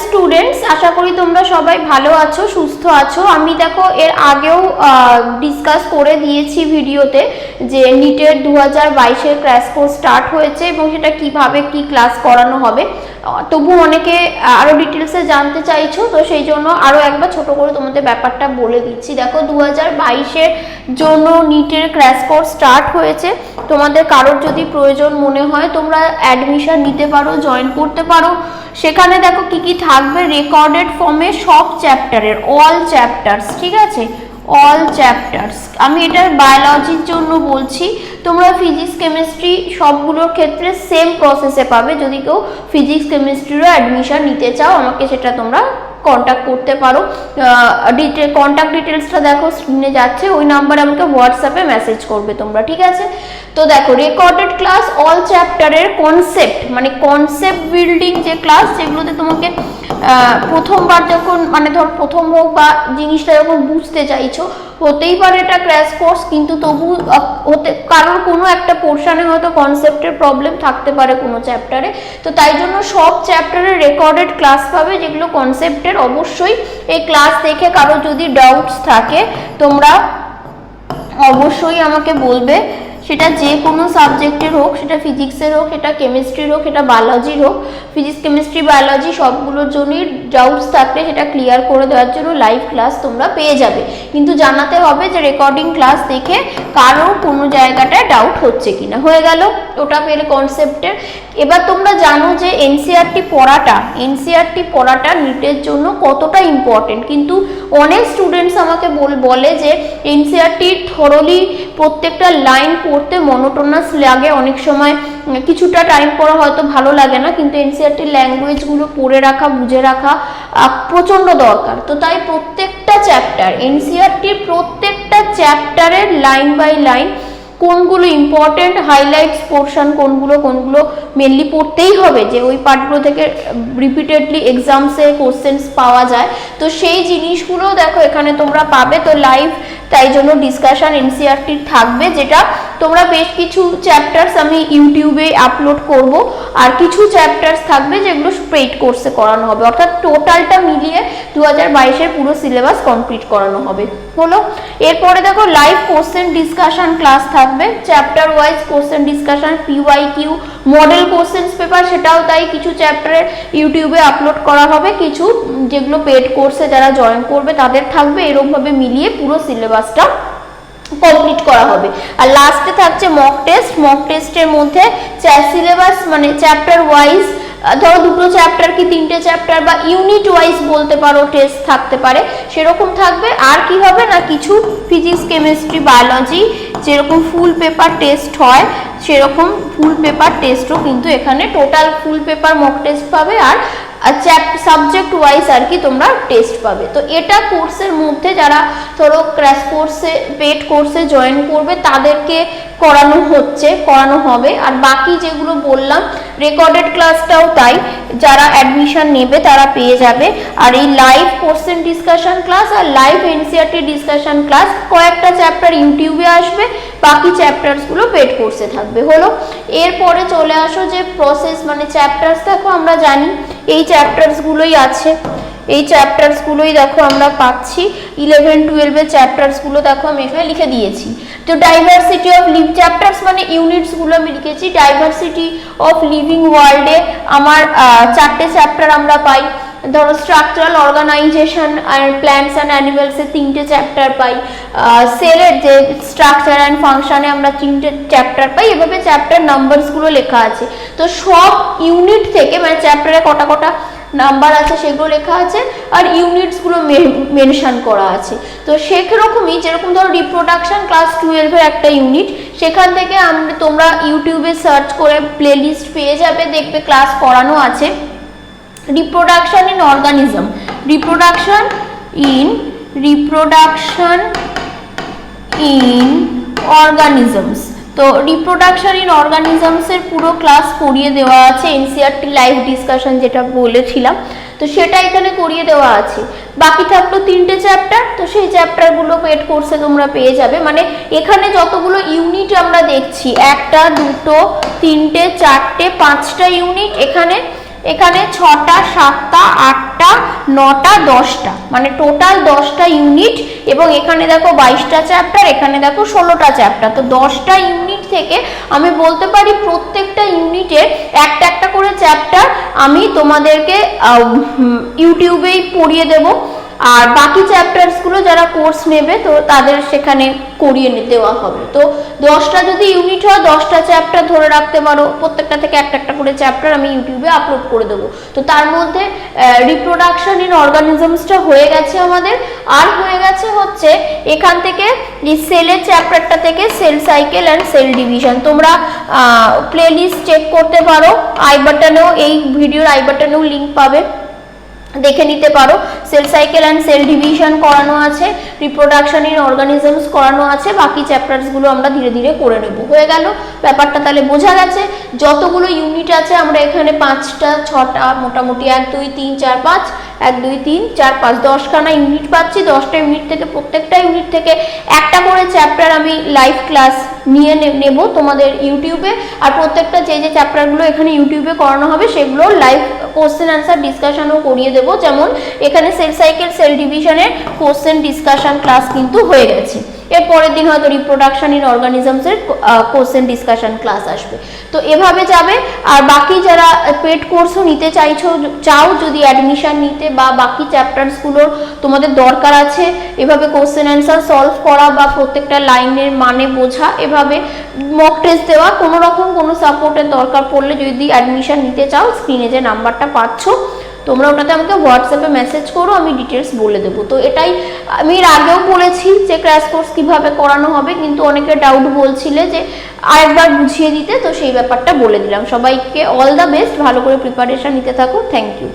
Students, আশা করি তোমরা সবাই ভালো আছো, সুস্থ আছো। আমি দেখো এর আগেও ডিসকাস করে দিয়েছি ভিডিওতে যে নিটের 2022-এর ক্র্যাশ কোর্স স্টার্ট হয়েছে এবং সেটা কিভাবে কি ক্লাস করানো হবে। তবু অনেকে আরও ডিটেলসে জানতে চাইছো, তো সেই জন্য আরও একবার ছোট করে তোমাদের ব্যাপারটা বলে দিচ্ছি। দেখো 2022-এর জন্য নিটের ক্র্যাশ কোর্স স্টার্ট হয়েছে। তোমাদের কারোর যদি প্রয়োজন মনে হয় তোমরা অ্যাডমিশন নিতে পারো, জয়েন করতে পারো। সেখানে দেখো কি কি থাকবে, রেকর্ডেড ফর্মে সব চ্যাপ্টারের অল চ্যাপ্টার্স, ঠিক আছে, অল চ্যাপ্টার্স। আমি এটার বায়োলজির জন্য বলছি, তোমরা ফিজিক্স কেমিস্ট্রি সবগুলোর ক্ষেত্রে সেম প্রসেসে পাবে। যদি কেউ ফিজিক্স কেমিস্ট্রিরও অ্যাডমিশন নিতে চাও আমাকে সেটা তোমরা কন্ট্যাক্ট করতে পারো। কন্ট্যাক্ট ডিটেলসটা দেখো স্ক্রিনে যাচ্ছে, ওই নাম্বারে আমাকে হোয়াটসঅ্যাপে মেসেজ করবে তোমরা, ঠিক আছে। তো দেখো রেকর্ডেড ক্লাস অল চ্যাপ্টারের কনসেপ্ট, মানে কনসেপ্ট বিল্ডিং যে ক্লাস, যেগুলোতে তোমাকে প্রথমবার যখন মানে ধর প্রথম হোক বা জিনিসটা যখন বুঝতে চাইছো, হতেই পারে এটা ক্র্যাশ কোর্স, কিন্তু তবু হতে কারোর কোনো একটা পোর্শনে হয়তো কনসেপ্টের প্রবলেম থাকতে পারে কোনো চ্যাপ্টারে, তো তাই জন্য সব চ্যাপ্টারের রেকর্ডেড ক্লাস পাবে যেগুলো কনসেপ্টের। অবশ্যই এই ক্লাস দেখে কারো যদি ডাউটস থাকে তোমরা অবশ্যই আমাকে বলবে, সেটা যে কোনো সাবজেক্টের হোক, সেটা ফিজিক্সের হোক, সেটা কেমিস্ট্রির হোক, সেটা বায়োলজির হোক। ফিজিক্স কেমিস্ট্রি বায়োলজি সবগুলোর জন্যই ডাউটস থাকলে সেটা ক্লিয়ার করে দেওয়ার জন্য লাইভ ক্লাস তোমরা পেয়ে যাবে, কিন্তু জানাতে হবে যে রেকর্ডিং ক্লাস দেখে কারো কোনো জায়গাটায় ডাউট হচ্ছে কিনা। হয়ে গেল ওটা পেলে কনসেপ্টের। এবার তোমরা জানো যে এনসিইআরটি পড়াটা নিটের জন্য কতটা ইম্পর্টেন্ট, কিন্তু অনেক স্টুডেন্টস আমাকে বলে যে এনসিইআরটি থরলি প্রত্যেকটা লাইন পড়তে মনোটোনাস লাগে, অনেক সময় কিছুটা টাইম পড়া হয়তো ভালো লাগে না, কিন্তু এনসিইআরটির ল্যাঙ্গুয়েজগুলো পড়ে রাখা, বুঝে রাখা প্রচণ্ড দরকার। তো তাই প্রত্যেকটা চ্যাপ্টার, এনসিইআরটির প্রত্যেকটা চ্যাপ্টারের লাইন বাই লাইন কোনগুলো ইম্পর্টেন্ট, হাইলাইটস পোর্শন কোনগুলো মেনলি পড়তেই হবে, যে ওই পার্টগুলো থেকে রিপিটেডলি এক্সামসে কোশ্চেন্স পাওয়া যায়, তো সেই জিনিসগুলো দেখো এখানে তোমরা পাবে। তো লাইভ তাই জন্য ডিসকাশন এনসিইআরটির থাকবে, যেটা তোমরা বেশ কিছু চ্যাপ্টার্স আমি ইউটিউবে আপলোড করব, আর কিছু চ্যাপ্টার্স থাকবে যেগুলো পেইড কোর্সে করানো হবে, অর্থাৎ টোটালটা মিলিয়ে 2022-এর পুরো সিলেবাস কমপ্লিট করানো হবে। হলো, এরপরে দেখো লাইভ কোশ্চেন ডিসকাশন ক্লাস থাকবে, chapter wise question discussion, PYQ, model questions paper, সেটাও তাই কিছু চ্যাপ্টারে ইউটিউবে আপলোড করা হবে, কিছু যেগুলো পেড কোর্সে যারা জয়েন করবে তাদের থাকবে। এরকমভাবে মিলিয়ে পুরো সিলেবাসটা কমপ্লিট করা হবে। আর লাস্টে থাকছে মক টেস্টের মধ্যে সিলেবাস মানে চ্যাপ্টার ওয়াইজ, ধরো দুটো চ্যাপ্টার কি তিনটে চ্যাপ্টার বা ইউনিট ওয়াইজ বলতে পারো টেস্ট থাকতে পারে, সেরকম থাকবে। আর কি হবে না, কিছু ফিজিক্স কেমিস্ট্রি বায়োলজি যেরকম ফুল পেপার টেস্ট হয় সেরকম ফুল পেপার টেস্টও কিন্তু এখানে total full paper mock test পাবে, আর সাবজেক্ট ওয়াইজ আর কি তোমরা টেস্ট পাবে। তো এটা কোর্সের মধ্যে যারা ধরো ক্র্যাশ কোর্সে পেড কোর্সে জয়েন করবে তাদেরকে করানো হবে। আর বাকি যেগুলো বললাম রেকর্ডেড ক্লাসটাও তাই, যারা অ্যাডমিশন নেবে তারা পেয়ে যাবে। আর এই লাইভ কোশ্চেন ডিসকাশন ক্লাস আর লাইভ এনসিইআরটি ডিসকাশন ক্লাস কয়েকটা চ্যাপ্টার ইউটিউবে আসবে, বাকি চ্যাপ্টারসগুলো পেড কোর্সে থাকবে। হলো, এরপরে চলে আসো যে প্রসেস মানে চ্যাপ্টার্স। দেখো আমরা জানি এই চ্যাপ্টার্সগুলোই আছে, এই চ্যাপ্টার্সগুলোই দেখো আমরা পাচ্ছি। 11-12-এর চ্যাপ্টার্সগুলো দেখো আমি এখানে লিখে দিয়েছি। তো ডাইভার্সিটি অফ লিভ চ্যাপ্টার্স মানে ইউনিটসগুলো আমি লিখেছি। ডাইভার্সিটি অফ লিভিং ওয়ার্ল্ডে আমার 4টে চ্যাপ্টার আমরা পাই। ধরো স্ট্রাকচারাল অর্গানাইজেশন আর প্ল্যান্টস অ্যান্ড অ্যানিমেলসের 3টে চ্যাপ্টার পাই। সেলের যে স্ট্রাকচার অ্যান্ড ফাংশনে আমরা 3টে চ্যাপ্টার পাই। এভাবে চ্যাপ্টার নাম্বারসগুলো লেখা আছে। তো সব ইউনিট থেকে মানে চ্যাপ্টারে কটা নাম্বার আছে সেগুলো লেখা আছে, আর ইউনিটসগুলো মেনশন করা আছে। তো সেরকমই যেরকম ধরো রিপ্রোডাকশন ক্লাস 12-এর একটা ইউনিট, সেখান থেকে তোমরা ইউটিউবে সার্চ করে প্লেলিস্ট পেয়ে যাবে, দেখবে ক্লাস করানো আছে। Reproduction in organisms. তো রিপ্রোডাকশন ইন অর্গানিজমসের পুরো ক্লাস করিয়ে দেওয়া আছে, এনসিইআরটি লাইভ ডিসকাশন যেটা বলেছিলাম, তো সেটা এখানে করিয়ে দেওয়া আছে। বাকি থাকলো 3টে চ্যাপ্টার, তো সেই চ্যাপ্টারগুলো পেড কোর্সে তোমরা পেয়ে যাবে। মানে এখানে যতগুলো ইউনিট আমরা দেখছি, 1, 2, 3, 4, 5টা ইউনিট, এখানে এখানে 6টা 7টা 8টা 9টা 10টা, মানে টোটাল 10টা ইউনিট। এবং এখানে দেখো 22টা চ্যাপ্টার, এখানে দেখো 16টা চ্যাপ্টার। তো 10টা ইউনিট থেকে আমি বলতে পারি প্রত্যেকটা ইউনিটের একটা একটা করে চ্যাপ্টার আমি তোমাদেরকে ইউটিউবেই পড়িয়ে দেব। আর বাকি চ্যাপ্টারসগুলো যারা কোর্স নেবে তো তাদের সেখানে করিয়ে দেওয়া হবে। তো 10টা যদি ইউনিট হয় 10টা চ্যাপ্টার ধরে রাখতে পারো, প্রত্যেকটা থেকে একটা একটা করে চ্যাপ্টার আমি ইউটিউবে আপলোড করে দেবো। তো তার মধ্যে রিপ্রোডাকশন ইন অর্গানিজমসটা হয়ে গেছে আমাদের। আর হয়ে গেছে হচ্ছে এখান থেকে এই সেলের চ্যাপ্টারটা থেকে cell cycle and cell division. তোমরা প্লেলিস্ট চেক করতে পারো, আই বাটনেও, এই ভিডিওর আই বাটনেও লিঙ্ক পাবে, দেখে নিতে পারো। Cell cycle and cell division করানো আছে, রিপ্রোডাকশন ইন অর্গানিজমস করানো আছে, বাকি চ্যাপ্টারসগুলো আমরা ধীরে ধীরে করে নেব। হয়ে গেল ব্যাপারটা, তাহলে বোঝা গেছে যতগুলো ইউনিট আছে আমরা এখানে 5টা 6টা মোটামুটি 1 2 3 4 5 1 2 3 4 5 10খানা ইউনিট পাচ্ছি। 10টা ইউনিট থেকে প্রত্যেকটা ইউনিট থেকে একটা করে চ্যাপ্টার আমি লাইভ ক্লাস নিয়ে নেব তোমাদের ইউটিউবে। আর প্রত্যেকটা যে যে চ্যাপ্টারগুলো এখানে ইউটিউবে করানো হবে সেগুলো লাইভ কোশ্চেন অ্যান্সার ডিসকাশনও করিয়ে দেবো। যেমন এখানে সেল সাইকেল সেল ডিভিশনের কোশ্চেন ডিসকাশন ক্লাস কিন্তু হয়ে গেছে। এর পরের দিন হয়তো রিপ্রোডাকশন ইন অর্গানিজমসের কোশ্চেন ডিসকাশন ক্লাস আসবে। তো এভাবে যাবে। আর বাকি যারা পেড কোর্সও নিতে চাও যদি অ্যাডমিশন নিতে বা বাকি চ্যাপ্টারসগুলোর তোমাদের দরকার আছে, এভাবে কোশ্চেন অ্যান্সার সলভ করা বা প্রত্যেকটা লাইনের মানে বোঝা, এভাবে মক টেস্ট দেওয়া, কোনো রকম কোনো সাপোর্টের দরকার পড়লে যদি অ্যাডমিশন নিতে চাও, স্ক্রিনে যে নাম্বারটা পাচ্ছ তোমরা ওটাতে আমাকে হোয়াটসঅ্যাপে মেসেজ করো, আমি ডিটেলস বলে দেবো। তো এটাই আমি এর আগেও বলেছি যে ক্র্যাশ কোর্স কীভাবে করানো হবে, কিন্তু অনেকে ডাউট বলছিলে যে আরেকবার বুঝিয়ে দিতে, তো সেই ব্যাপারটা বলে দিলাম। সবাইকে অল দ্য বেস্ট, ভালো করে প্রিপারেশন নিতে থাকো। Thank you.